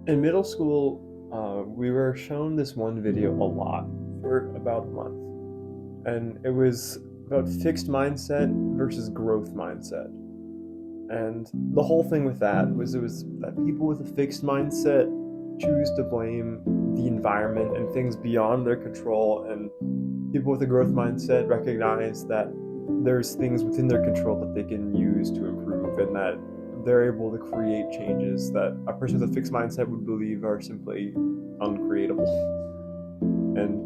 In middle school, we were shown this one video a lot for about a month, and it was about fixed mindset versus growth mindset. And the whole thing with that was it was that people with a fixed mindset choose to blame the environment and things beyond their control, and people with a growth mindset recognize that there's things within their control that they can use to improve, and that they're able to create changes that a person with a fixed mindset would believe are simply uncreatable. And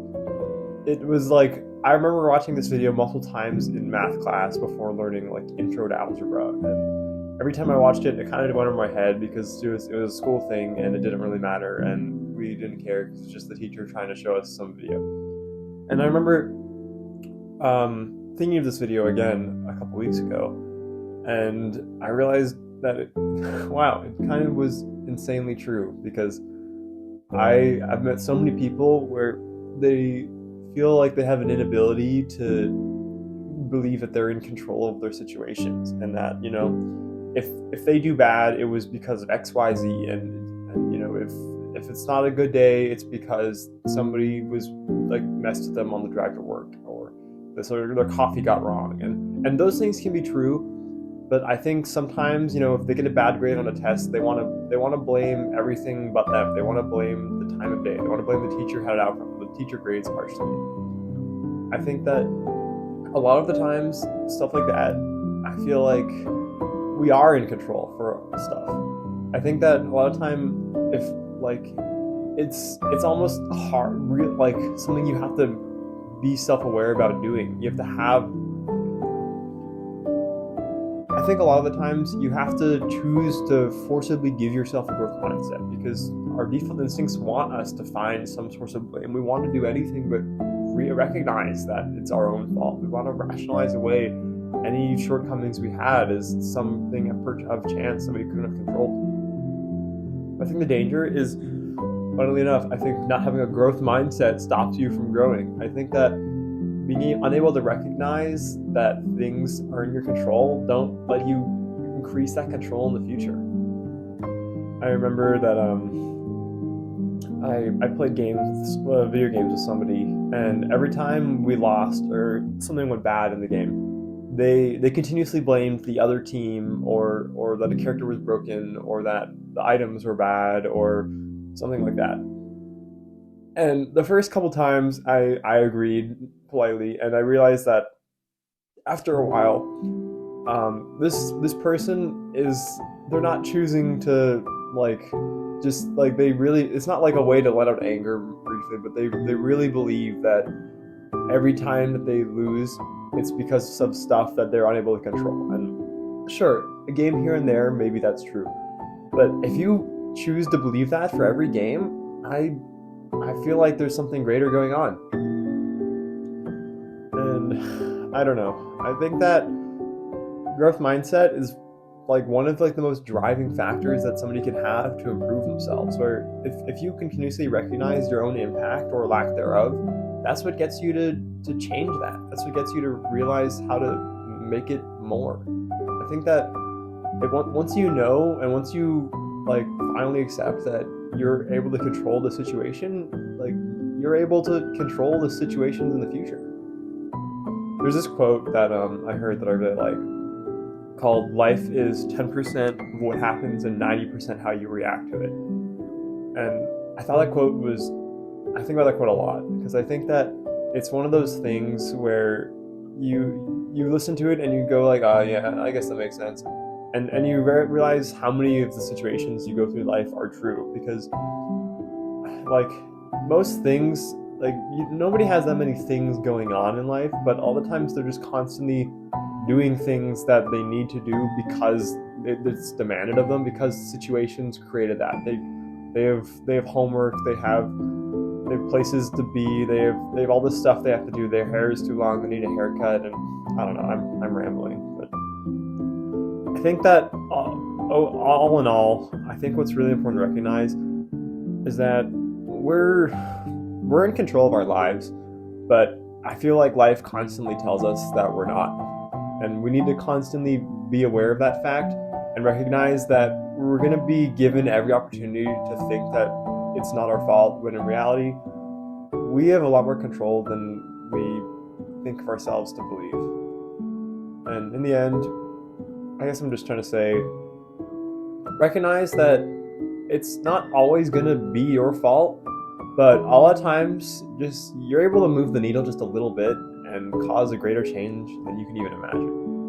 it was like, I remember watching this video multiple times in math class before learning like intro to algebra, and every time I watched it, it kind of went over my head because it was a school thing and it didn't really matter, and we didn't care because it's just the teacher trying to show us some video. And I remember thinking of this video again a couple weeks ago, and I realized that wow, it kind of was insanely true, because I've met so many people where they feel like they have an inability to believe that they're in control of their situations, and that, if they do bad, it was because of XYZ, and if it's not a good day, it's because somebody was like messed with them on the drive to work, or their coffee got wrong, and those things can be true. But I think sometimes, if they get a bad grade on a test, they want to blame everything but them. They want to blame the time of day. They want to blame the teacher had it out from them. The teacher grades harshly. I think that a lot of the times, stuff like that, I feel like we are in control for stuff. I think that a lot of time, if like, it's almost hard, like something you have to be self-aware about doing. You have to have. I think a lot of the times you have to choose to forcibly give yourself a growth mindset, because our default instincts want us to find some source of blame. We want to do anything but recognize that it's our own fault. We want to rationalize away any shortcomings we had as something of chance that we couldn't have controlled. I think the danger is, funnily enough, I think not having a growth mindset stops you from growing. I think that being unable to recognize that things are in your control don't let you increase that control in the future. I remember that I played video games with somebody, and every time we lost or something went bad in the game, they continuously blamed the other team, or that a character was broken, or that the items were bad, or something like that. And the first couple times I agreed politely, and I realized that after a while, this person they're not choosing to it's not like a way to let out anger briefly, but they really believe that every time that they lose, it's because of stuff that they're unable to control. And sure, a game here and there, maybe that's true, but if you choose to believe that for every game, I feel like there's something greater going on. And I don't know. I think that growth mindset is like one of the most driving factors that somebody can have to improve themselves. Where if you continuously recognize your own impact or lack thereof, that's what gets you to change that. That's what gets you to realize how to make it more. I think that once you know, and once you finally accept that you're able to control the situation, you're able to control the situations in the future. There's this quote that I heard that I really like, called "Life is 10% of what happens and 90% how you react to it." And I think about that quote a lot, because I think that it's one of those things where you listen to it and you go like, oh yeah, I guess that makes sense. And you realize how many of the situations you go through life are true, because most things, nobody has that many things going on in life, but all the times they're just constantly doing things that they need to do because it's demanded of them, because situations created that. They have homework, they have places to be, they have all this stuff they have to do. Their hair is too long, they need a haircut, and I don't know, I'm rambling, but I think that all in all, I think what's really important to recognize is that we're in control of our lives, but I feel like life constantly tells us that we're not. And we need to constantly be aware of that fact and recognize that we're going to be given every opportunity to think that it's not our fault, when in reality, we have a lot more control than we think of ourselves to believe. And in the end, I guess I'm just trying to say, recognize that it's not always going to be your fault, but a lot of times just you're able to move the needle just a little bit and cause a greater change than you can even imagine.